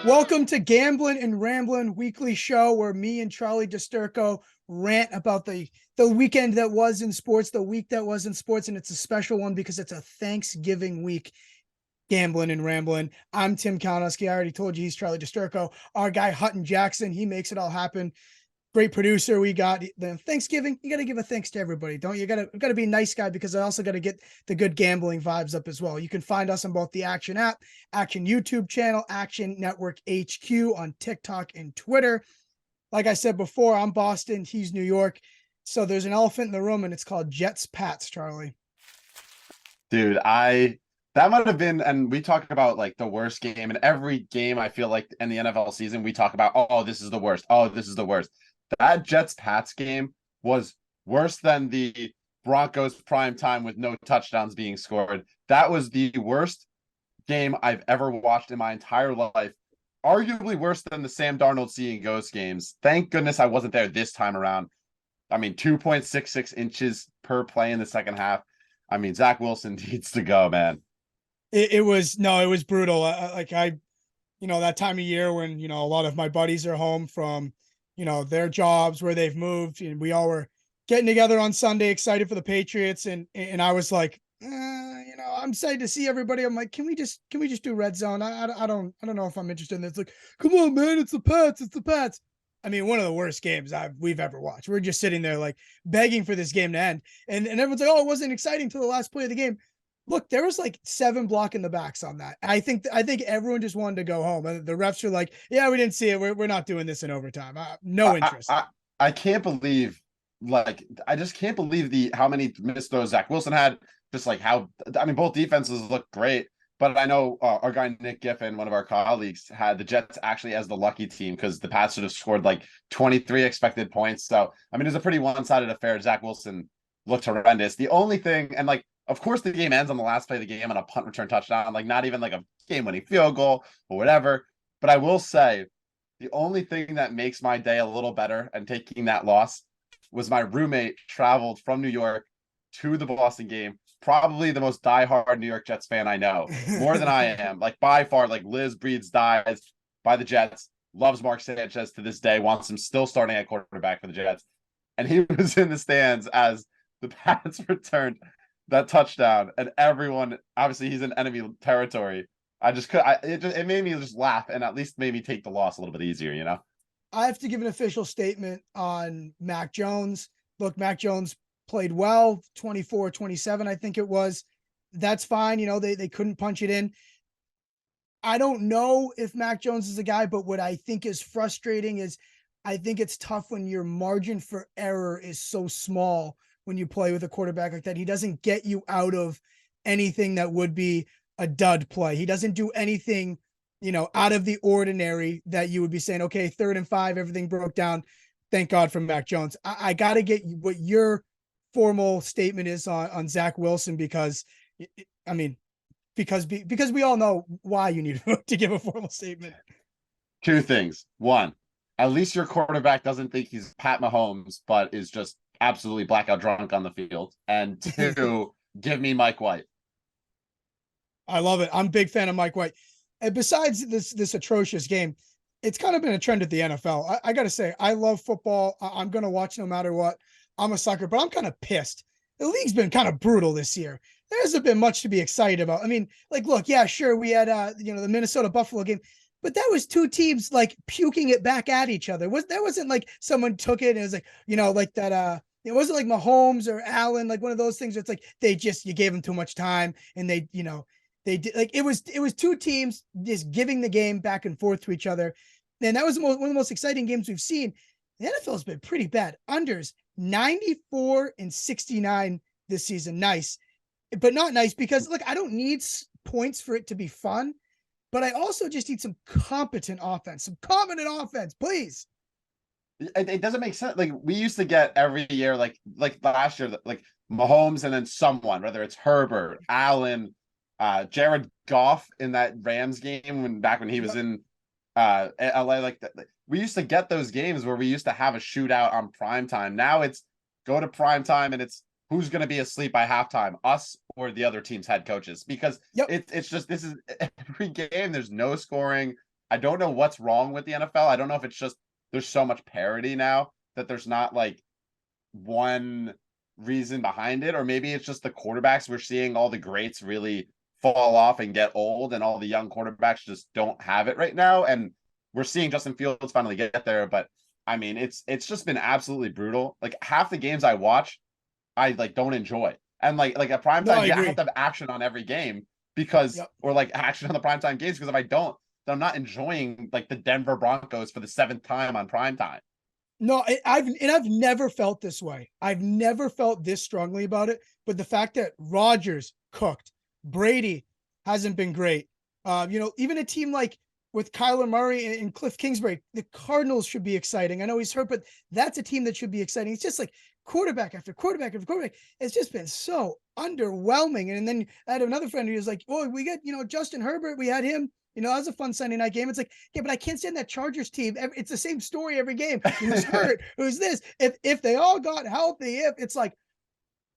Welcome to Gamblin and Ramblin weekly show where me and Charlie DiSturco rant about the weekend that was in sports, the week that was in sports, and it's a special one because it's a Thanksgiving week. Gamblin and Ramblin. I'm Tim Kalinowski. I already told you he's Charlie DiSturco. Our guy Hutton Jackson, he makes it all happen. Great producer we got. The Thanksgiving, you got to give a thanks to everybody, don't you? Got to be a nice guy because I also got to get the good gambling vibes up as well. You can find us on both the Action app, Action YouTube channel, Action Network HQ on TikTok and Twitter. Like I said before, I'm Boston, he's New York. So there's an elephant in the room and it's called Jets Pats, Charlie. Dude, that might have been, and we talk about like the worst game, and every game I feel like in the NFL season, we talk about, oh, this is the worst. Oh, this is the worst. That Jets-Pats game was worse than the Broncos prime time with no touchdowns being scored. That was the worst game I've ever watched in my entire life. Arguably worse than the Sam Darnold seeing ghost games. Thank goodness I wasn't there this time around. I mean, 2.66 inches per play in the second half. I mean, Zach Wilson needs to go, man. It was brutal. That time of year when, a lot of my buddies are home from, their jobs where they've moved, and we all were getting together on Sunday, excited for the Patriots. And I was like, I'm excited to see everybody. I'm like, can we just do red zone? I don't know if I'm interested in this. Like, come on, man. It's the Pats. I mean, one of the worst games we've ever watched. We're just sitting there like begging for this game to end. And everyone's like, oh, it wasn't exciting till the last play of the game. Look, there was like 7 blocking the backs on that. I think everyone just wanted to go home. The refs are like, yeah, we didn't see it. We're not doing this in overtime. No interest. I can't believe, I just can't believe how many missed throws Zach Wilson had. Just like both defenses look great. But I know our guy Nick Giffen, one of our colleagues, had the Jets actually as the lucky team because the Pats should have scored like 23 expected points. So, I mean, it was a pretty one-sided affair. Zach Wilson looked horrendous. The only thing, and of course, the game ends on the last play of the game on a punt return touchdown, like not even like a game-winning field goal or whatever. But I will say the only thing that makes my day a little better and taking that loss was my roommate traveled from New York to the Boston game, probably the most diehard New York Jets fan I know, more than I am. Like by far, like lives, breathes, dies by the Jets, loves Mark Sanchez to this day, wants him still starting at quarterback for the Jets. And he was in the stands as the Pats returned that touchdown, and everyone, obviously he's in enemy territory. It made me just laugh and at least made me take the loss a little bit easier, I have to give an official statement on Mac Jones. Look, Mac Jones played well, 24-27, I think it was. That's fine. They couldn't punch it in. I don't know if Mac Jones is a guy, but what I think is frustrating is I think it's tough when your margin for error is so small when you play with a quarterback like that. He doesn't get you out of anything that would be a dud play. He doesn't do anything, out of the ordinary that you would be saying, okay, 3rd and 5, everything broke down. Thank God for Mac Jones. I got to get what your formal statement is on Zach Wilson, because we all know why you need to give a formal statement. 2 things. 1, at least your quarterback doesn't think he's Pat Mahomes, but is just absolutely blackout drunk on the field. And 2, give me Mike White. I love it. I'm a big fan of Mike White. And besides this atrocious game, it's kind of been a trend at the NFL. I got to say, I love football. I'm going to watch no matter what. I'm a sucker, but I'm kind of pissed. The league's been kind of brutal this year. There hasn't been much to be excited about. I mean, look, yeah, sure, we had the Minnesota Buffalo game, but that was 2 teams like puking it back at each other. That wasn't like someone took it and it was like, like that it wasn't like Mahomes or Allen, like one of those things. It's like you gave them too much time, and they did, like it was 2 teams just giving the game back and forth to each other. And that was one of the most exciting games we've seen. The NFL has been pretty bad. Unders 94 and 69 this season. Nice, but not nice because look, I don't need points for it to be fun, but I also just need some competent offense, please. It doesn't make sense. Like we used to get every year, like last year, like Mahomes and then someone, whether it's Herbert, Allen, Jared Goff in that Rams game back when he was in LA, like we used to get those games where we used to have a shootout on prime time. Now it's go to prime time and it's who's going to be asleep by halftime, us or the other team's head coaches, because Yep. it's just, this is every game. There's no scoring. I don't know what's wrong with the NFL. I don't know if it's just there's so much parity now that there's not like one reason behind it, or maybe it's just the quarterbacks. We're seeing all the greats really fall off and get old, and all the young quarterbacks just don't have it right now. And we're seeing Justin Fields finally get there, but I mean, it's just been absolutely brutal. Like half the games I watch, I like don't enjoy. And like at No, primetime, I yeah, I agree. have to have action on every game because, Yep. or like action on the primetime games, because if I don't, then I'm not enjoying like the Denver Broncos for the seventh time on primetime. No, I've never felt this way. I've never felt this strongly about it. But the fact that Rodgers cooked, Brady hasn't been great. Even a team like with Kyler Murray and Cliff Kingsbury, the Cardinals should be exciting. I know he's hurt, but that's a team that should be exciting. It's just like quarterback after quarterback after quarterback. It's just been so underwhelming. And then I had another friend who was like, "Oh, we got Justin Herbert. We had him. That was a fun Sunday night game." It's like, yeah, but I can't stand that Chargers team. It's the same story every game. Who's hurt? Who's this? If they all got healthy, if it's like,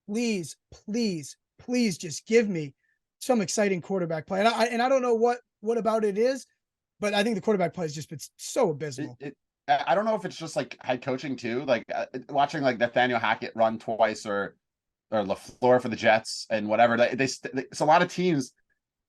please, please, please, just give me some exciting quarterback play. And I don't know what about it is, but I think the quarterback play has just been so abysmal. I don't know if it's just like head coaching too. Like watching like Nathaniel Hackett run twice, or LaFleur for the Jets and whatever. It's a lot of teams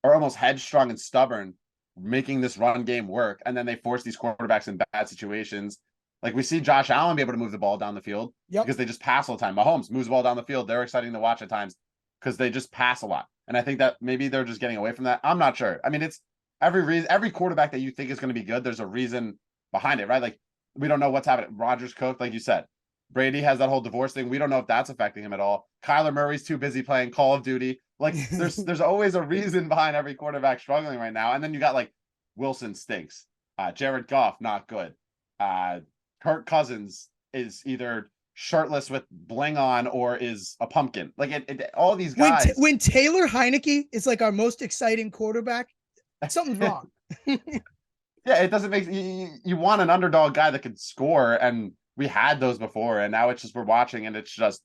are almost headstrong and stubborn, making this run game work, and then they force these quarterbacks in bad situations. Like we see Josh Allen be able to move the ball down the field Yep. because they just pass all the time. Mahomes moves the ball down the field. They're exciting to watch at times because they just pass a lot. And I think that maybe they're just getting away from that. I'm not sure. I mean, it's every quarterback that you think is going to be good, there's a reason behind it, right? Like we don't know what's happening. Rodgers cooked, like you said. Brady has that whole divorce thing. We don't know if that's affecting him at all. Kyler Murray's too busy playing Call of Duty. Like there's always a reason behind every quarterback struggling right now. And then you got like Wilson stinks. Jared Goff, not good. Kirk Cousins is either shirtless with bling on or is a pumpkin. Like all these guys. When Taylor Heineke is like our most exciting quarterback, something's wrong. Yeah, it doesn't make you want an underdog guy that can score, and we had those before, and now it's just we're watching, and it's just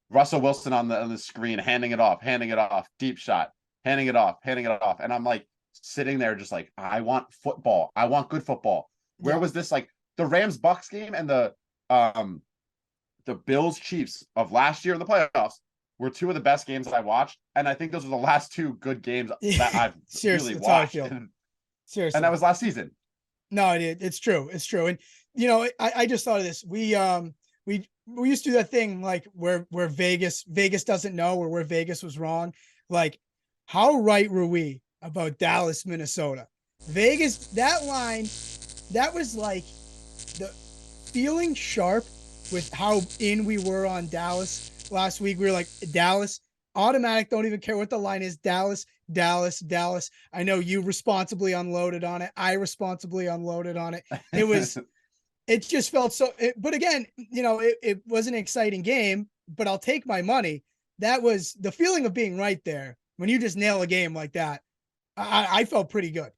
Russell Wilson on the screen, handing it off, deep shot, handing it off, and I'm like sitting there just like I want football, I want good football. Where was this like the Rams Bucks game and the Bills Chiefs of last year in the playoffs were two of the best games I watched, and I think those were the last two good games that I've Seriously, really watched. Seriously, And that was last season. No, it's true. It's true. And I just thought of this. We used to do that thing like where Vegas doesn't know, or where Vegas was wrong. Like, how right were we about Dallas, Minnesota? Vegas, that line, that was like the feeling sharp with how in we were on Dallas last week. We were like, Dallas, automatic, don't even care what the line is. Dallas. I know you responsibly unloaded on it. I responsibly unloaded on it. It just felt so, but again, it was an exciting game, but I'll take my money. That was the feeling of being right there. When you just nail a game like that, I felt pretty good.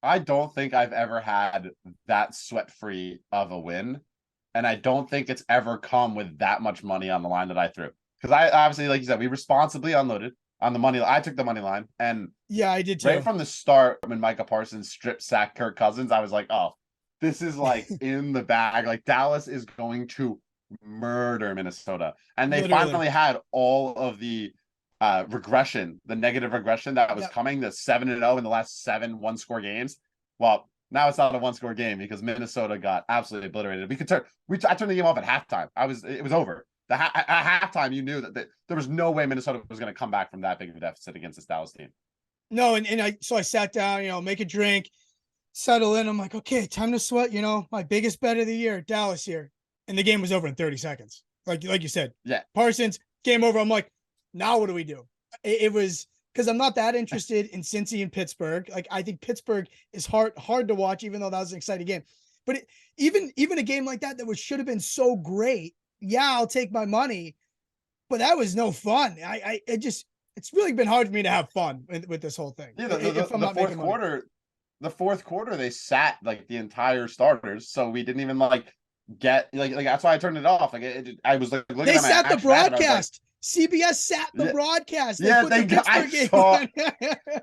I don't think I've ever had that sweat-free of a win. And I don't think it's ever come with that much money on the line that I threw. Because I obviously, like you said, we responsibly unloaded on the money. I took the money line. And yeah, I did too. Right from the start, when Micah Parsons strip sacked Kirk Cousins, I was like, oh, this is like in the bag. Like Dallas is going to murder Minnesota. And they finally had all of the regression, the negative regression that was coming, the 7-0 in the last 7 one-score games. Well, now it's not a one-score game because Minnesota got absolutely obliterated. I turned the game off at halftime. It was over. At halftime, you knew that there was no way Minnesota was going to come back from that big of a deficit against this Dallas team. No, and I sat down, make a drink, settle in. I'm like, okay, time to sweat. My biggest bet of the year, Dallas here, and the game was over in 30 seconds. Like you said, Parsons, game over. I'm like, now what do we do? It was because I'm not that interested in Cincy and Pittsburgh. Like I think Pittsburgh is hard to watch, even though that was an exciting game. But even a game like that should have been so great. Yeah, I'll take my money, but that was no fun. It's really been hard for me to have fun with this whole thing. Yeah, the fourth quarter, the fourth quarter they sat like the entire starters, so we didn't even like get like that's why I turned it off. Like I was like looking They at my sat the action app and I was like, broadcast. CBS sat the yeah, broadcast. They yeah, put the I Pittsburgh game saw.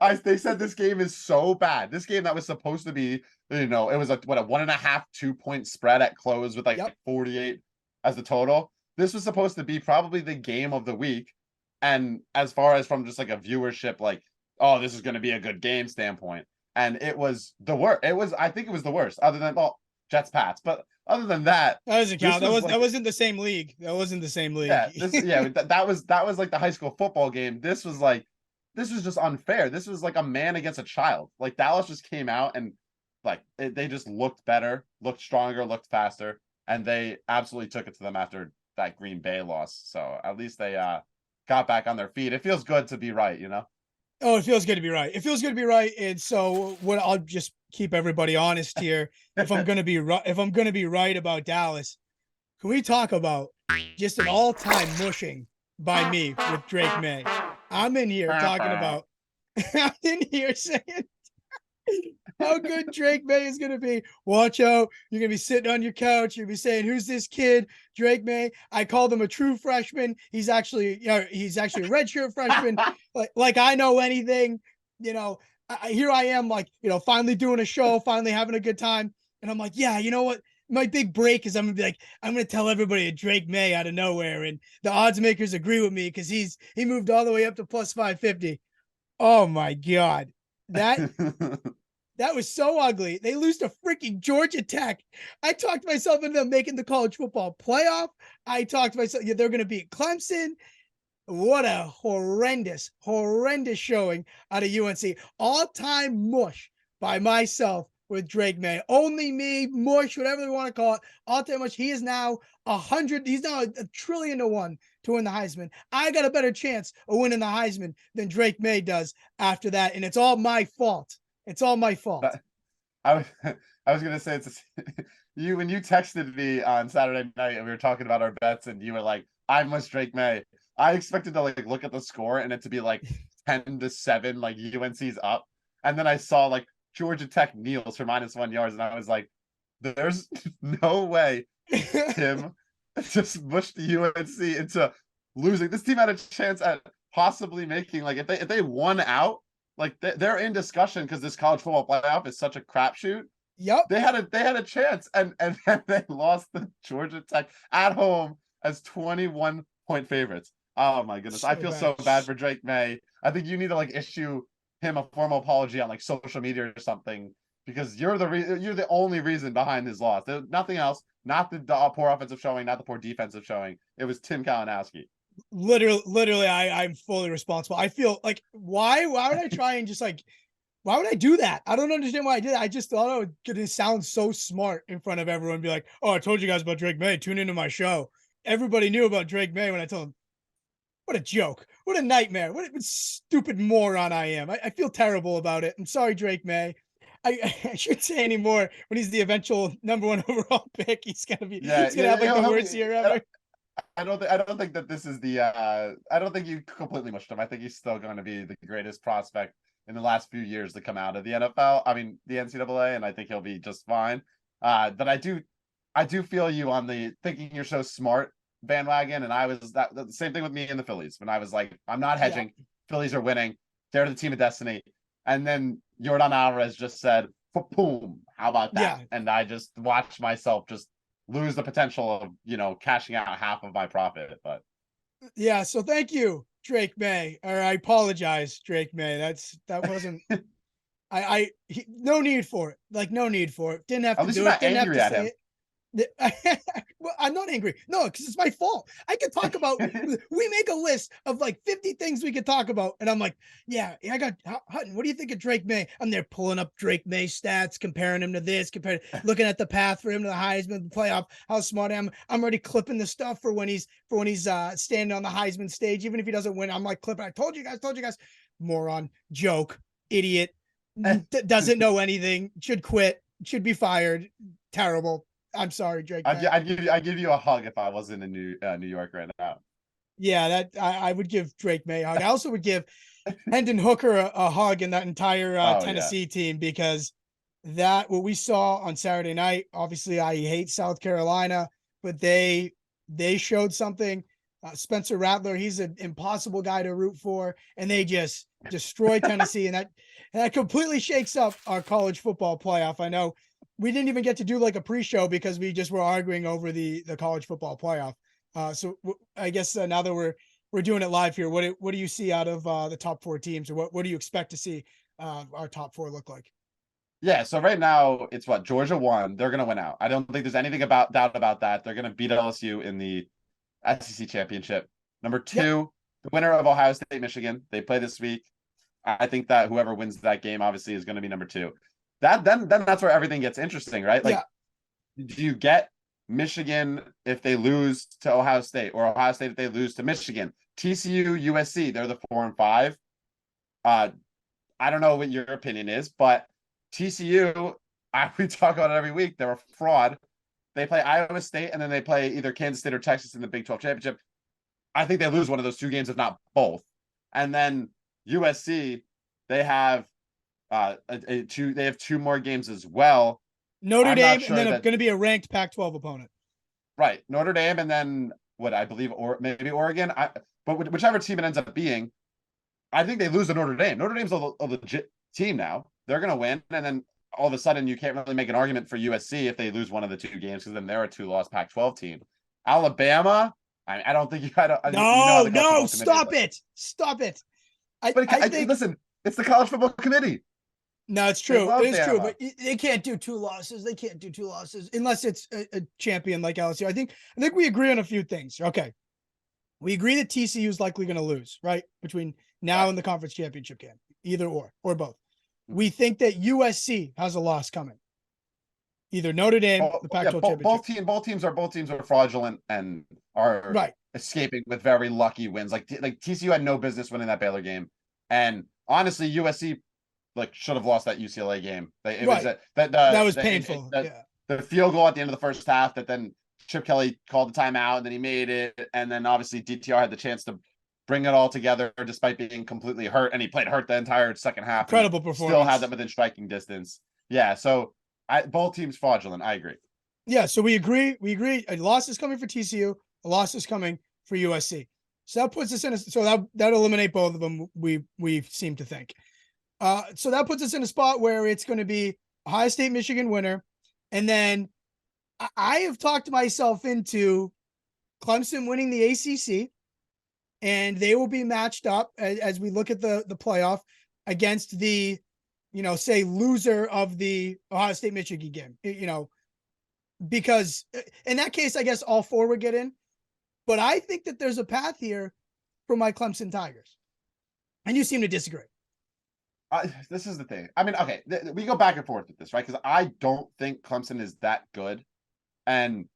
on. They said this game is so bad. This game that was supposed to be, it was a 1.5, 2 point spread at close with like Yep. 48 as the total. This was supposed to be probably the game of the week. And as far as from just like a viewership, like, oh, this is going to be a good game standpoint. And it was the worst. I think it was the worst, other than, well, Jets Pats. But other than that, That doesn't count. this was That like, wasn't the same league. That wasn't the same league. that was like the high school football game. This was just unfair. This was like a man against a child. Like Dallas just came out and like they just looked better, looked stronger, looked faster, and they absolutely took it to them after that Green Bay loss. So at least they got back on their feet. It feels good to be right, you know. Oh, it feels good to be right. It feels good to be right. And so what I'll just keep everybody honest here. If I'm gonna be right about Dallas, can we talk about just an all-time mushing by me with Drake May? I'm in here talking about I'm in here saying how good Drake May is going to be. Watch out. You're going to be sitting on your couch. You'll be saying, who's this kid? Drake May. I called him a true freshman. He's actually a redshirt freshman. like I know anything, here I am, like, finally doing a show, finally having a good time. And I'm like, yeah, you know what? My big break is I'm going to be like, I'm going to tell everybody a Drake May out of nowhere. And the odds makers agree with me because he moved all the way up to plus 550. Oh my God. That was so ugly. They lose to freaking Georgia Tech. I talked myself into them making the college football playoff. I talked myself, they're going to beat Clemson. What a horrendous showing out of UNC. All-time mush by myself with Drake May. Only me, mush, whatever they want to call it. All-time mush. He is now 100. He's now a trillion to one to win the Heisman. I got a better chance of winning the Heisman than Drake May does after that, and it's all my fault. It's all my fault. I was gonna say it's when you texted me on Saturday night and we were talking about our bets and you were like, I must Drake May. I expected to like look at the score and it to be like 10-7, like UNC's up. And then I saw like Georgia Tech kneels for -1 yards, and I was like, there's no way Tim just mushed the UNC into losing. This team had a chance at possibly making, like, if they won out, like they're in discussion because this college football playoff is such a crapshoot. Yep. They had a chance, and then they lost the Georgia Tech at home as 21-point favorites. Oh my goodness. I feel so bad for Drake May. I think you need to like issue him a formal apology on like social media or something, because you're the only reason behind his loss. There's nothing else, not the poor offensive showing, not the poor defensive showing. It was Tim Kalinowski. Literally, I'm fully responsible. I feel like why would I try and just like, why would I do that? I don't understand why I did it. I just thought I would get to sound so smart in front of everyone and be like, oh, I told you guys about Drake May. Tune into my show. Everybody knew about Drake May when I told them. What a joke. What a nightmare. What a stupid moron I am. I feel terrible about it. I'm sorry, Drake May. I shouldn't say anymore. When he's the eventual #1 overall pick, he's gonna have like the worst year ever. I don't think that this is the I don't think you completely mushed him. I think he's still going to be the greatest prospect in the last few years to come out of the NFL. I mean, the NCAA, and I think he'll be just fine. But I do feel you on the thinking you're so smart bandwagon, and I was the same thing with me and the Phillies when I was like, I'm not hedging. Yeah. Phillies are winning. They're the team of destiny. And then Yordan Alvarez just said, boom, how about that? Yeah. And I just watched myself just lose the potential of, cashing out half of my profit. But yeah, so thank you, Drake May. Or I apologize, Drake May. That wasn't no need for it. Like, no need for it. Didn't have to do it. Didn't have to say it. Well, I'm not angry. No, because it's my fault. I could talk about we make a list of like 50 things we could talk about, and I'm like, yeah, I got Hutton. What do you think of Drake May? I'm there pulling up Drake May stats, comparing him to this, looking at the path for him to the Heisman, the playoff, how smart I am. I'm already clipping the stuff for when he's standing on the Heisman stage, even if he doesn't win. I'm like clipping. I told you guys, moron, joke, idiot, doesn't know anything, should quit, should be fired, terrible. I'm sorry, Drake. I'd give you a hug if I wasn't in New York right now. Yeah, I would give Drake May a hug. I also would give Hendon Hooker a hug in that entire Tennessee team, because that what we saw on Saturday night, obviously I hate South Carolina, but they showed something. Spencer Rattler, he's an impossible guy to root for, and they just destroy Tennessee, and that completely shakes up our college football playoff. I know we didn't even get to do like a pre-show because we just were arguing over the college football playoff. I guess now that we're doing it live here, what do you see out of the top four teams, or what do you expect to see our top four look like? Yeah, so right now it's what Georgia won. They're gonna win out. I don't think there's anything about doubt about that. They're gonna beat LSU in the SEC championship. Number Yep. two, the winner of Ohio State, Michigan. They play this week. I think that whoever wins that game obviously is going to be number two. That then that's where everything gets interesting, right? Yeah. Like, do you get Michigan if they lose to Ohio State, or Ohio State if they lose to Michigan? TCU, USC, they're the 4 and 5. I don't know what your opinion is, but TCU, we talk about it every week. They're a fraud. They play Iowa State and then they play either Kansas State or Texas in the Big 12 championship. I think they lose one of those two games, if not both. And then USC, they have they have two more games as well. Notre I'm not Dame, and sure then that going to be a ranked Pac-12 opponent. right, Notre Dame, and then what I believe, or maybe Oregon. But whichever team it ends up being, I think they lose to Notre Dame. Notre Dame's a legit team now. They're going to win, and then all of a sudden you can't really make an argument for USC if they lose one of the two games, because then they're a 2-loss Pac-12 team. Alabama, I don't think you had a, you know how No, the college no, football committee stop is. it. Stop it. I think Listen, it's the college football committee. no, it's They true. It love is true, Bama. but they can't do two losses. They can't do two losses unless it's a champion like LSU. I think we agree on a few things. Okay. We agree that TCU is likely going to lose, right? Between now Right. and the conference championship game, either or both. We think that USC has a loss coming. Either Notre Dame, the Yeah, Pac-12 championship. both teams are fraudulent and are Right. escaping with very lucky wins. Like TCU had no business winning that Baylor game, and honestly, USC like should have lost that UCLA game. It was Right. that That was painful. Yeah. the field goal at the end of the first half that then Chip Kelly called the timeout and then he made it, and then obviously DTR had the chance to bring it all together despite being completely hurt, and he played hurt the entire second half and Incredible still had performance. them within striking distance. Yeah, so both teams fraudulent. I agree. Yeah, so we agree. We agree. A loss is coming for TCU. A loss is coming for USC. So that puts us in a that eliminate both of them. We seem to think. So that puts us in a spot where it's going to be Ohio State, Michigan winner, and then I have talked myself into Clemson winning the ACC, and they will be matched up as we look at the playoff against the, say loser of the Ohio State Michigan game. Because in that case, I guess all four would get in. But I think that there's a path here for my Clemson Tigers. And you seem to disagree. This is the thing. I mean, okay, we go back and forth with this, right? Because I don't think Clemson is that good, and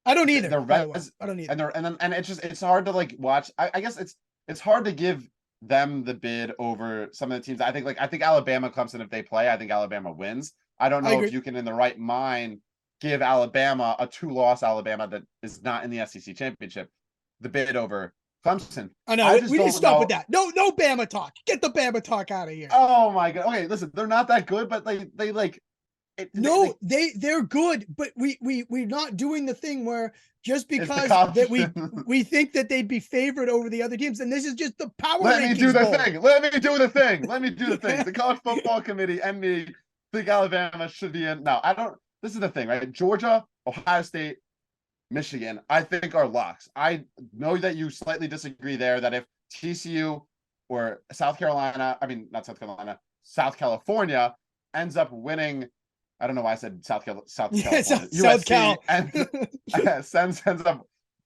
I don't either. I don't either. And it's hard to like watch. I guess it's hard to give them the bid over some of the teams. I think Alabama, Clemson, if they play, I think Alabama wins. I don't know if you can, in the right mind, give Alabama a 2-loss Alabama that is not in the SEC championship the bid over Clemson. I know. We need to stop with that. No Bama talk. Get the Bama talk out of here. Oh my god. Okay, listen, they're not that good, but they like they're good, but we're not doing the thing where just because that we think that they'd be favored over the other teams, and this is just the power. Let me do the thing. Let me do the thing. The college football committee and me think Alabama should be in. No, I don't. This is the thing, right? Georgia, Ohio State, Michigan, I think are locks. I know that you slightly disagree there, that if TCU or South Carolina, I mean, not South Carolina, South California ends up winning. I don't know why I said South California. South Cal. And sends up.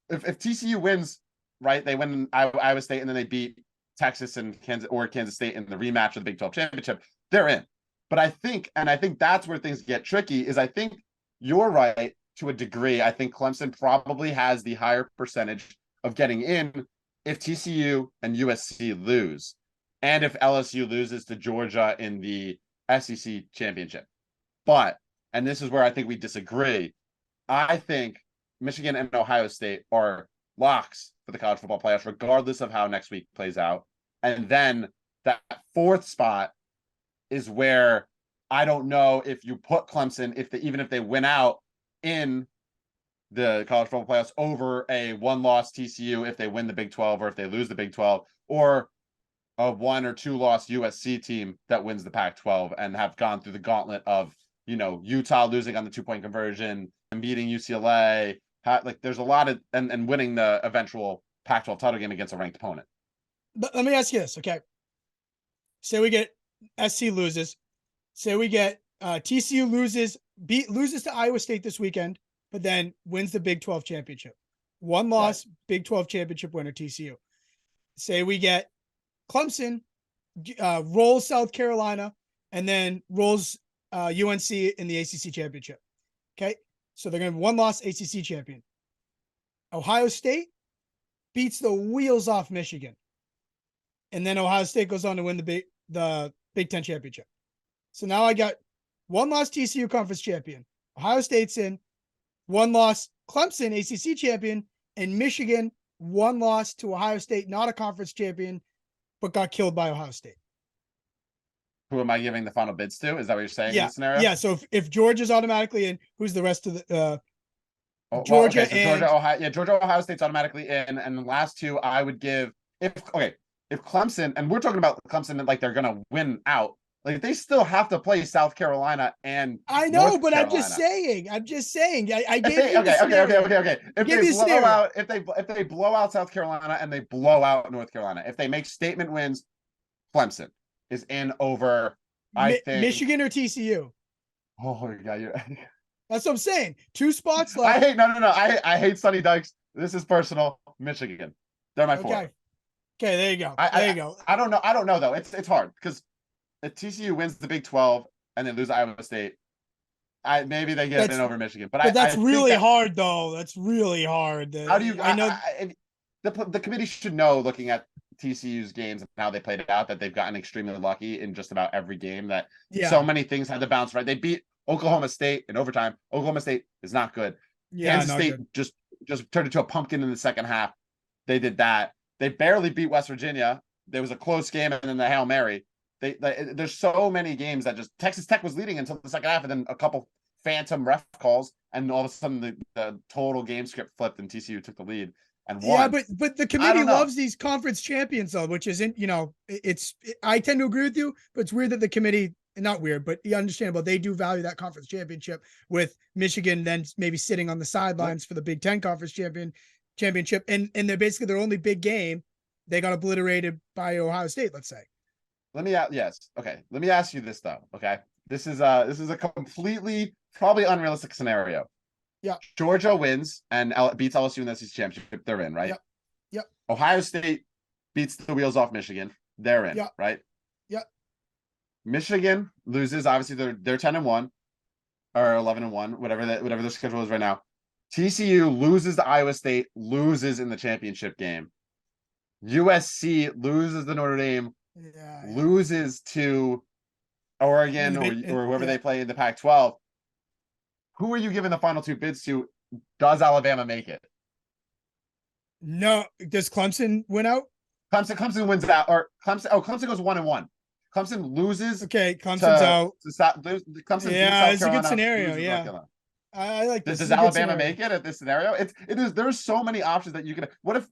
If TCU wins, right, they win Iowa State and then they beat Texas and Kansas State in the rematch of the Big 12 championship, they're in. But I think that's where things get tricky, is I think you're right to a degree. I think Clemson probably has the higher percentage of getting in if TCU and USC lose, and if LSU loses to Georgia in the SEC championship. But, and this is where I think we disagree, I think Michigan and Ohio State are locks for the college football playoffs, regardless of how next week plays out. And then that fourth spot is where I don't know if you put Clemson, even if they win out in the college football playoffs over a one-loss TCU if they win the Big 12 or if they lose the Big 12, or a 1 or 2 loss USC team that wins the Pac-12 and have gone through the gauntlet of, Utah losing on the 2-point conversion and beating UCLA. Like there's a lot of and winning the eventual Pac-12 title game against a ranked opponent. But let me ask you this, okay? Say we get SC loses. Say we get TCU loses to Iowa State this weekend, but then wins the Big 12 championship. One loss, right. Big 12 championship winner, TCU. Say we get Clemson rolls South Carolina and then rolls UNC in the ACC championship. Okay, so they're going to have one loss ACC champion. Ohio State beats the wheels off Michigan, and then Ohio State goes on to win the Big 10 championship. So now I got one loss TCU conference champion. Ohio State's in. One loss Clemson ACC champion, and Michigan one loss to Ohio State, not a conference champion, but got killed by Ohio State. Who am I giving the final bids to? Is that what you're saying Yeah. in this scenario? Yeah. So if Georgia's automatically in, who's the rest of the Georgia? Well, okay, so Georgia, Ohio, Georgia, Ohio State's automatically in, and the last two I would give if Clemson, and we're talking about Clemson like they're gonna win out. Like they still have to play South Carolina and I know, North but Carolina. I'm just saying. I gave you okay. If they blow out South Carolina and they blow out North Carolina, if they make statement wins, Clemson is in over. I think Michigan or TCU. Oh my god, that's what I'm saying. 2 spots left. I hate Sonny Dykes. This is personal. Michigan, they're my 4. Okay, there you go. There you go. I don't know though. It's hard because if TCU wins the Big 12 and they lose Iowa State, maybe they get in over Michigan. But that's really hard, though. That's really hard. How do you? I know the committee should know, looking at TCU's games and how they played it out, that they've gotten extremely lucky in just about every game. That so many things had to bounce right. They beat Oklahoma State in overtime. Oklahoma State is not good. Kansas State just turned into a pumpkin in the second half. They did that. They barely beat West Virginia. There was a close game and then the Hail Mary. There's so many games that just Texas Tech was leading until the second half, and then a couple phantom ref calls, and all of a sudden the total game script flipped and TCU took the lead and won. Yeah, but the committee loves these conference champions though, which isn't, I tend to agree with you, but it's weird that the committee, not weird, but understandable, they do value that conference championship, with Michigan then maybe sitting on the sidelines for the Big 10 conference championship, and they're basically their only big game. They got obliterated by Ohio State, let's say. Let me ask you this though. Okay, this is a completely probably unrealistic scenario. Yeah. Georgia wins and beats LSU in the SEC championship. They're in, right? Yep. Ohio State beats the wheels off Michigan. They're in, right? Yep. Michigan loses. Obviously, they're 10-1 or 11-1, whatever their schedule is right now. TCU loses to Iowa State, loses in the championship game. USC loses to Notre Dame. Loses to Oregon or whoever they play in the Pac-12. Who are you giving the final 2 bids to? Does Alabama make it? No. Does Clemson win out? Clemson wins out, or Clemson. Oh, Clemson goes 1-1. Clemson loses. Okay, Clemson's out. Clemson. Yeah, it's a good scenario. Yeah, I like this. Does Alabama make it at this scenario? It is. There's so many options that you can. What if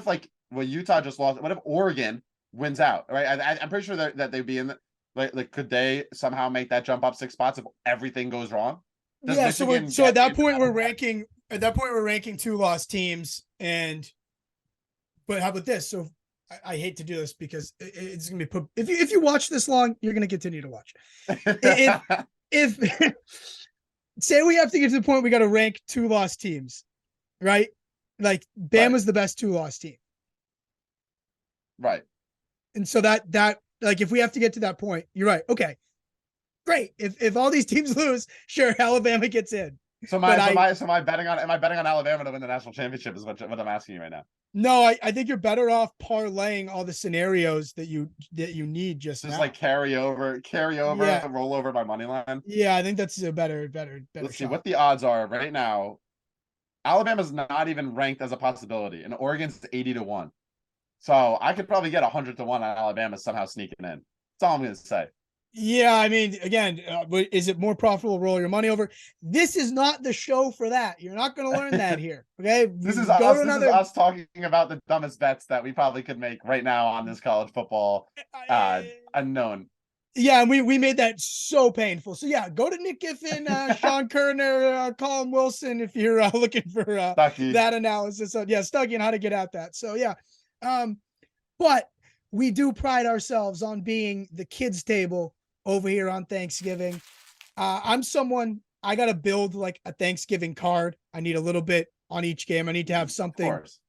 like Utah just lost? What if Oregon wins out, right? I'm pretty sure that they'd be in the like could they somehow make that jump up 6 spots if everything goes wrong? So at that point we're ranking 2-loss teams, but how about this? So I hate to do this because it's gonna be put, if you watch this long, you're gonna continue to watch. If say we have to get to the point we got to rank 2-loss teams, right? Like Bama's the best 2-loss team. Right. And so that like if we have to get to that point, you're right. Okay, great. If all these teams lose, sure, Alabama gets in. Am I betting on Alabama to win the national championship? Is what I'm asking you right now. No, I think you're better off parlaying all the scenarios that you need just now. Like carry over, and roll over my money line. Yeah, I think that's a better. Let's see what the odds are right now. Alabama's not even ranked as a possibility, and Oregon's 80-1. So I could probably get 100-1 on Alabama somehow sneaking in. That's all I'm going to say. Yeah, I mean, again, is it more profitable to roll your money over? This is not the show for that. You're not going to learn that here. Okay, This you is go to us. This is another. us talking about the dumbest bets that we probably could make right now on this college football unknown. Yeah, and we made that so painful. So yeah, go to Nick Giffen, Sean Kerner, Colin Wilson if you're looking for Stucky. that analysis. Yeah, Stucky and how to get at that. So yeah, but we do pride ourselves on being the kids' table over here on Thanksgiving. I'm someone I got to build like a Thanksgiving card. I need a little bit on each game. I need to have Of something. course.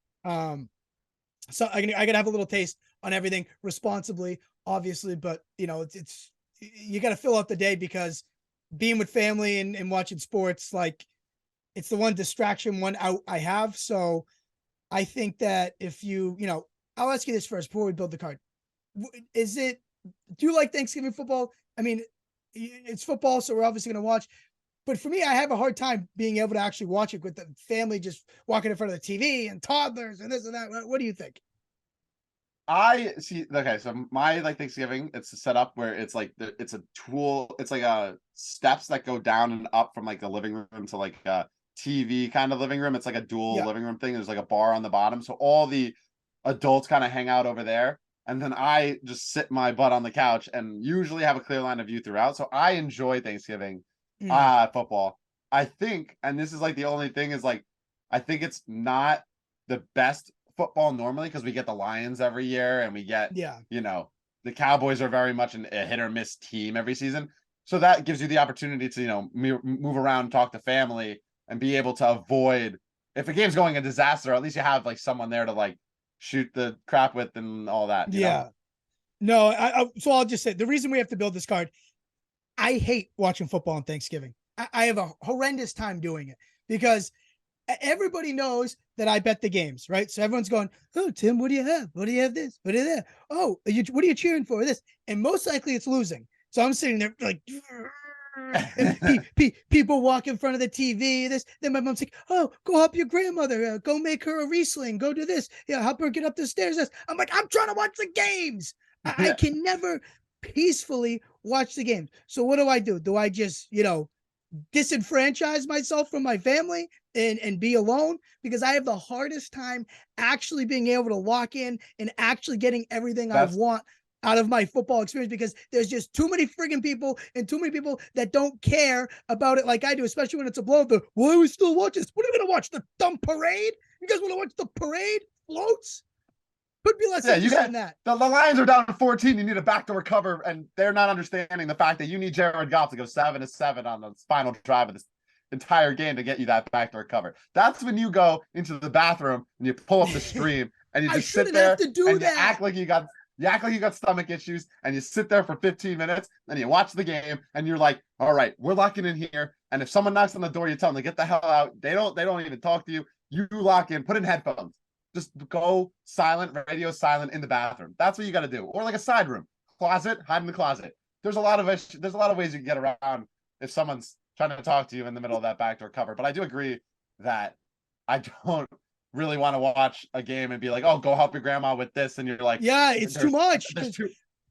So I gotta have a little taste on everything responsibly, obviously, but it's you gotta fill out the day because being with family and watching sports, like it's the one distraction, one out I have. So I think that if I'll ask you this first before we build the card. Is it, do you like Thanksgiving football? I mean, it's football, so we're obviously going to watch. But for me, I have a hard time being able to actually watch it with the family just walking in front of the TV and toddlers and this and that. What do you think? I see. Okay, so my like Thanksgiving, it's set up where it's like it's a tool. It's like steps that go down and up from like the living room to like a TV kind of living room. It's like a dual Yeah. living room thing. There's like a bar on the bottom, so all the adults kind of hang out over there, and then I just sit my butt on the couch and usually have a clear line of view throughout. So I enjoy Thanksgiving Mm, football. I think, and this is like the only thing is like, I think it's not the best football normally because we get the Lions every year and we get, yeah. the Cowboys are very much a hit or miss team every season. So that gives you the opportunity to, move around, talk to family, and be able to avoid if a game's going a disaster, at least you have like someone there to like shoot the crap with and all that. Yeah. No, so I'll just say the reason we have to build this card, I hate watching football on Thanksgiving. I have a horrendous time doing it because everybody knows that I bet the games, right? So everyone's going, "Oh, Tim, what do you have? What do you have this? What do you have? Oh, what are you cheering for? This?" And most likely it's losing. So I'm sitting there like, and people walk in front of the TV. This, then my mom's like, "Oh, go help your grandmother. Go make her a Riesling. Go do this. Yeah, help her get up the stairs." I'm like, I'm trying to watch the games. I Yeah, can never peacefully watch the games. So what do? Do I just, disenfranchise myself from my family and be alone? Because I have the hardest time actually being able to lock in and actually getting everything I that's want out of my football experience because there's just too many friggin' people and too many people that don't care about it like I do, especially when it's a blow. Why are we still watch this? What are we gonna watch? The dumb parade? You guys want to watch the parade? Floats? Could be less yeah. You interested got in that. the Lions are down 14. You need a backdoor cover, and they're not understanding the fact that you need Jared Goff to go 7-7 on the final drive of this entire game to get you that backdoor cover. That's when you go into the bathroom and you pull up the stream and you I just sit shouldn't have there to do and you that. act like you got stomach issues and you sit there for 15 minutes and you watch the game and you're like, all right, we're locking in here. And if someone knocks on the door, you tell them to get the hell out. They don't even talk to you. You lock in, put in headphones. Just go silent, radio silent in the bathroom. That's what you got to do. Or like a side room, closet, hide in the closet. There's a lot of ways you can get around if someone's trying to talk to you in the middle of that backdoor cover. But I do agree that I don't really want to watch a game and be like, oh, go help your grandma with this, and you're like, Yeah, it's too much.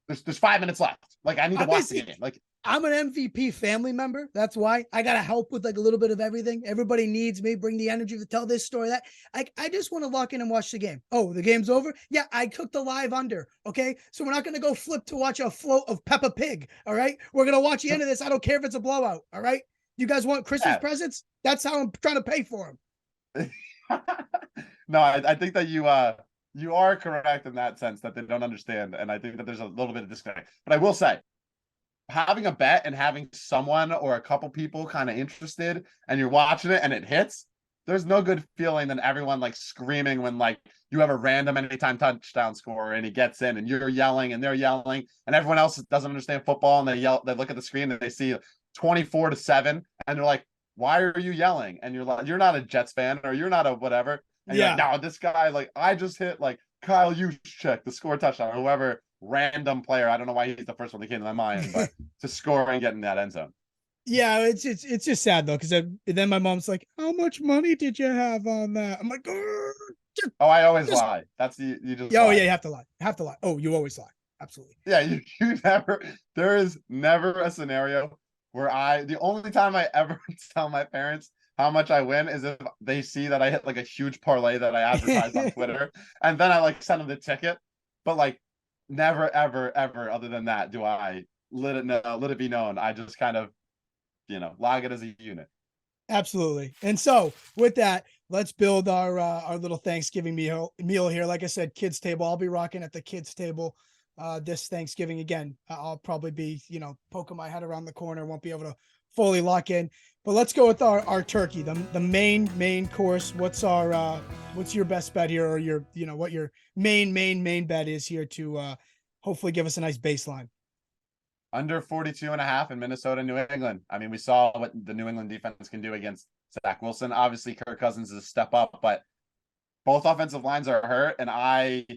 there's 5 minutes left. Like I need to watch the game. Like I'm an MVP family member. That's why I gotta help with like a little bit of everything. Everybody needs me. Bring the energy to tell this story. That I just want to lock in and watch the game. Oh, the game's over. Yeah, I cooked a live under. Okay, so we're not gonna go flip to watch a float of Peppa Pig. All right, we're gonna watch the end of this. I don't care if it's a blowout. All right, you guys want Christmas yeah. presents? That's how I'm trying to pay for them. No, I think that you are correct in that sense that they don't understand, and I think that there's a little bit of disconnect. But I will say, having a bet and having someone or a couple people kind of interested, and you're watching it and it hits, there's no good feeling than everyone like screaming when like you have a random anytime touchdown score and he gets in and you're yelling and they're yelling and everyone else doesn't understand football and they look at the screen and they see 24-7 and they're like, why are you yelling? And you're like, you're not a Jets fan or you're not a whatever. And you're like, Yeah, no, this guy, like, I just hit like Kyle Juszczyk to score a touchdown, or whoever random player. I don't know why he's the first one that came to my mind, but to score and get in that end zone. yeah. It's just sad though because then my mom's like, "How much money did you have on that?" I'm like, Oh, I always just lie. That's you just oh yeah, lie. you have to lie. Have to lie. Oh, you always lie. Absolutely. Yeah, you never, there is never a scenario where the only time I ever tell my parents how much I win is if they see that I hit like a huge parlay that I advertised on Twitter, and then I like send them the ticket. But like, never, ever, ever, other than that, do I let it be known. I just kind of, log it as a unit. Absolutely. And so with that, let's build our little Thanksgiving meal here. Like I said, kids table. I'll be rocking at the kids table this Thanksgiving again. I'll probably be, poking my head around the corner, won't be able to fully lock in. But let's go with our turkey, the main course. What's your best bet here, or what your main bet is here to hopefully give us a nice baseline? Under 42.5 in Minnesota, New England. I mean, we saw what the New England defense can do against Zach Wilson. Obviously, Kirk Cousins is a step up, but both offensive lines are hurt. And I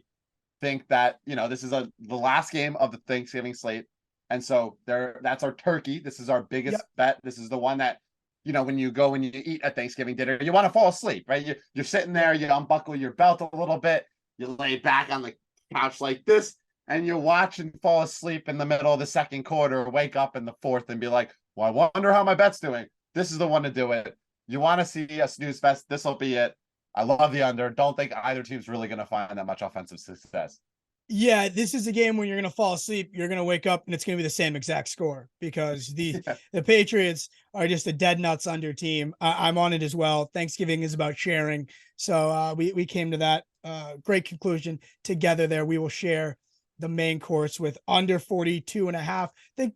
think that, this is the last game of the Thanksgiving slate. And so that's our turkey. This is our biggest bet. This is the one that, when you eat at Thanksgiving dinner, you want to fall asleep, right? You're sitting there, you unbuckle your belt a little bit, you lay back on the couch like this, and you watch and fall asleep in the middle of the second quarter, wake up in the fourth and be like, well, I wonder how my bet's doing. This is the one to do it. You want to see a snooze fest. This will be it. I love the under. Don't think either team's really going to find that much offensive success. Yeah, this is a game when you're going to fall asleep, you're going to wake up, and it's going to be the same exact score, because the Patriots are just a dead nuts under team. I'm on it as well. Thanksgiving is about sharing. So we came to that great conclusion together there. We will share the main course with under 42.5. I think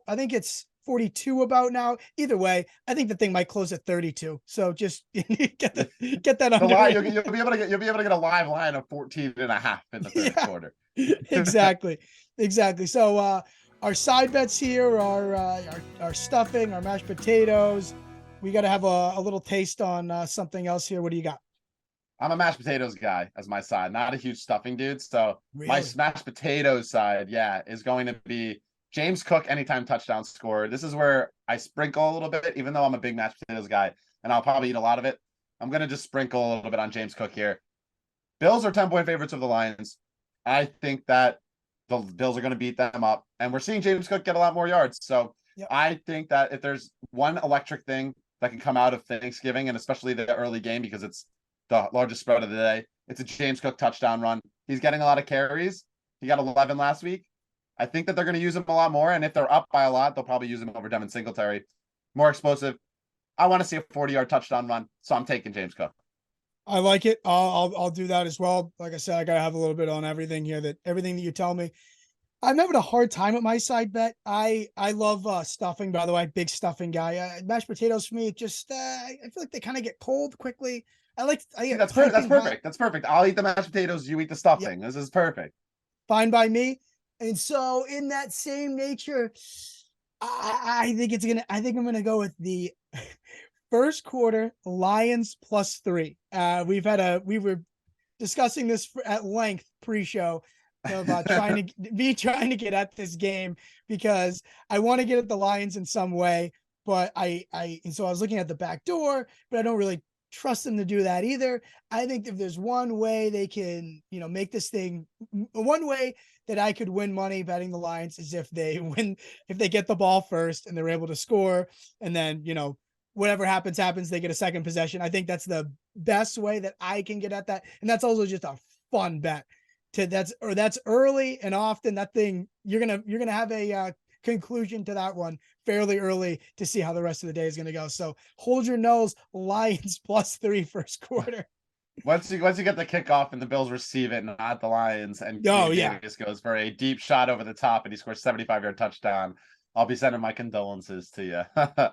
I think it's 42 about now. Either way, I think the thing might close at 32. So just get that under. You'll be able to get a live line of 14.5 in the third quarter. Exactly. So our side bets here are our stuffing, our mashed potatoes. We got to have a little taste on something else here. What do you got? I'm a mashed potatoes guy as my side, not a huge stuffing dude. So Really? my mashed potatoes side, is going to be James Cook anytime touchdown scorer. This is where I sprinkle a little bit, even though I'm a big mashed potatoes guy, and I'll probably eat a lot of it. I'm going to just sprinkle a little bit on James Cook here. Bills are 10-point favorites of the Lions. I think that the Bills are going to beat them up, and we're seeing James Cook get a lot more yards. So I think that if there's one electric thing that can come out of Thanksgiving, and especially the early game, because it's the largest spread of the day, it's a James Cook touchdown run. He's getting a lot of carries. He got 11 last week. I think that they're going to use him a lot more, and if they're up by a lot, they'll probably use him over Devin Singletary. More explosive. I want to see a 40-yard touchdown run, so I'm taking James Cook. I like it. I'll do that as well. Like I said, I gotta have a little bit on everything here. Everything that you tell me. I'm having a hard time at my side bet. I love stuffing, by the way, big stuffing guy. Mashed potatoes for me, just I feel like they kind of get cold quickly. That's perfect. That's perfect. I'll eat the mashed potatoes. You eat the stuffing. Yep. This is perfect. Fine by me. And so, in that same nature, I think I'm gonna go with the first quarter Lions +3. We were discussing this at length pre-show about trying to get at this game, because I want to get at the Lions in some way, but and so I was looking at the back door, but I don't really trust them to do that either. I think if there's one way they can, make this thing, one way that I could win money betting the Lions is if they get the ball first and they're able to score, and then, whatever happens, they get a second possession. I think that's the best way that I can get at that. And that's also just a fun bet that's early and often. That thing, you're going to have a conclusion to that one fairly early to see how the rest of the day is going to go. So hold your nose, Lions +3 first quarter. Once you get the kickoff and the Bills receive it, not the Lions, and Davis goes for a deep shot over the top and he scores 75-yard touchdown, I'll be sending my condolences to you.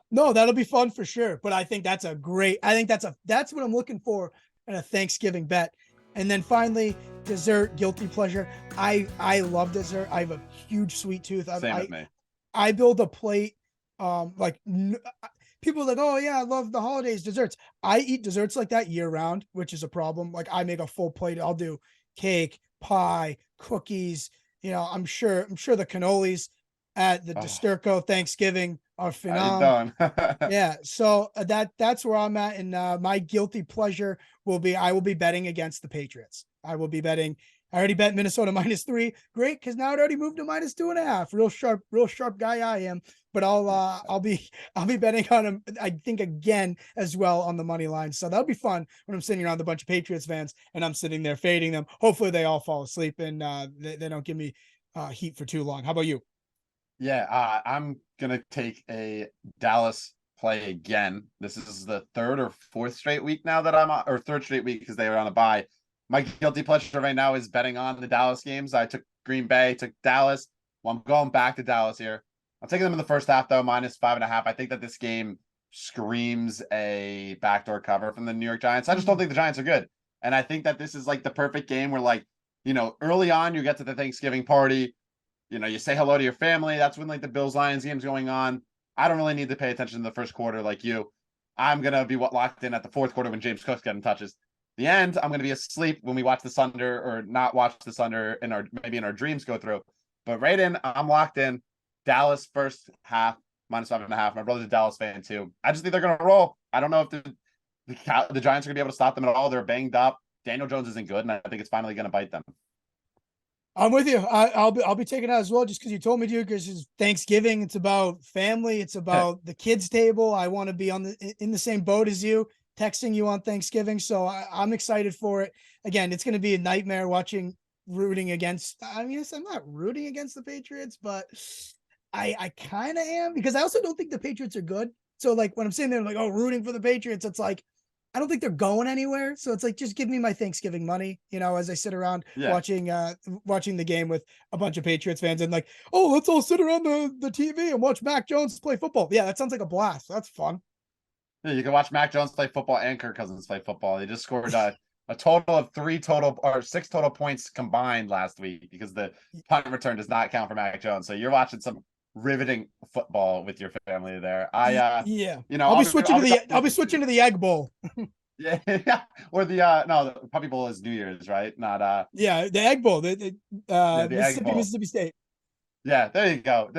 No, that'll be fun for sure. But I think that's what I'm looking for in a Thanksgiving bet. And then finally, dessert, guilty pleasure. I love dessert. I have a huge sweet tooth. Same with me. I build a plate. People are like, oh yeah, I love the holidays desserts. I eat desserts like that year round, which is a problem. Like, I make a full plate. I'll do cake, pie, cookies. I'm sure the cannolis at the DiSturco Thanksgiving are phenomenal. Yeah. So that's where I'm at. And my guilty pleasure will be, I will be betting against the Patriots. I will be betting I already bet Minnesota -3. Great, because now it already moved to -2.5. Real sharp guy I am. But I'll be betting on him, I think, again as well on the money line. So that'll be fun when I'm sitting around with a bunch of Patriots fans and I'm sitting there fading them. Hopefully they all fall asleep and they don't give me heat for too long. How about you? Yeah, I'm gonna take a Dallas play again. This is the third or fourth straight week now that I'm on, or third straight week because they were on a bye. My guilty pleasure right now is betting on the Dallas games. I took Green Bay, took Dallas. Well, I'm going back to Dallas here. I'm taking them in the first half though, -5.5. I think that this game screams a backdoor cover from the New York Giants. I just don't think the Giants are good. And I think that this is like the perfect game where, like, early on you get to the Thanksgiving party, you say hello to your family. That's when like the Bills Lions game's going on. I don't really need to pay attention to the first quarter like you. I'm gonna be locked in at the fourth quarter when James Cook's getting touches. The end, I'm gonna be asleep when we watch the Thunder, or not watch the Thunder in our dreams go through. But right in, I'm locked in. Dallas first half -5.5. My brother's a Dallas fan too. I just think they're gonna roll. I don't know if the Giants are gonna be able to stop them at all. They're banged up. Daniel Jones isn't good, and I think it's finally gonna bite them. I'm with you. I'll be taking that as well, just because you told me to. Because it's Thanksgiving, it's about family, it's about the kids' table. I want to be in the same boat as you, texting you on Thanksgiving. So I'm excited for it. Again, it's going to be a nightmare rooting against. I mean, I'm not rooting against the Patriots, but I kind of am, because I also don't think the Patriots are good. So like when I'm sitting there like, oh, rooting for the Patriots, it's like, I don't think they're going anywhere. So it's like, just give me my Thanksgiving money, as I sit around watching the game with a bunch of Patriots fans and like, oh, let's all sit around the TV and watch Mac Jones play football. Yeah, that sounds like a blast. That's fun. Yeah, you can watch Mac Jones play football and Kirk Cousins play football. They just scored a total of 6 total points combined last week because the punt return does not count for Mac Jones. So you're watching some riveting football with your family there. I'll be switching to the Egg Bowl. Yeah, or the Puppy Bowl is New Year's, right? Not the Egg Bowl, the Egg Bowl. Mississippi State. Yeah, there you go.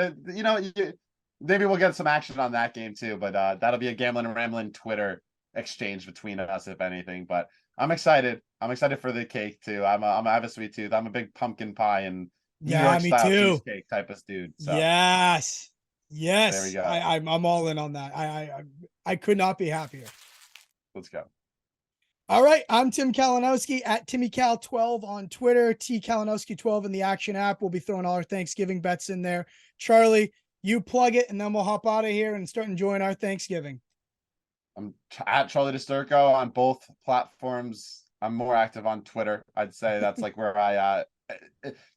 Maybe we'll get some action on that game too, but that'll be a Gamblin and Ramblin Twitter exchange between us, if anything. But I'm excited. I'm excited for the cake too. I have a sweet tooth. I'm a big pumpkin pie and New York me style too. cheesecake type of dude. So. Yes. There we go. I'm all in on that. I could not be happier. Let's go. All right. I'm Tim Kalinowski at TimmyCal12 on Twitter, TKalinowski12 in the Action app. We'll be throwing all our Thanksgiving bets in there. Charlie, you plug it, and then we'll hop out of here and start enjoying our Thanksgiving. I'm at Charlie DiSturco on both platforms. I'm more active on Twitter. I'd say that's like where I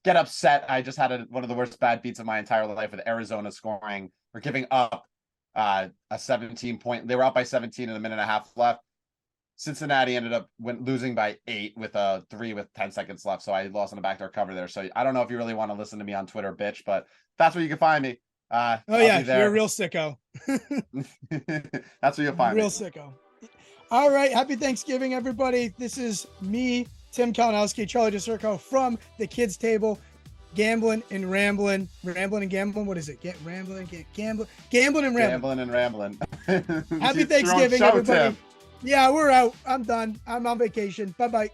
get upset. I just had one of the worst bad beats of my entire life with Arizona scoring or giving up a 17-point. They were up by 17 in a minute and a half left. Cincinnati ended up losing by 8 with a 3 with 10 seconds left. So I lost on a backdoor cover there. So I don't know if you really want to listen to me on Twitter, bitch, but that's where you can find me. You're a real sicko. That's where you'll find me. Real sicko. All right. Happy Thanksgiving, everybody. This is me, Tim Kalinowski, Charlie DiSturco from the kids table. Gamblin and Ramblin. Ramblin and Gamblin. What is it? Gamblin and Ramblin. Gamblin and Ramblin. Happy Thanksgiving, everybody. Tim. Yeah, we're out. I'm done. I'm on vacation. Bye-bye.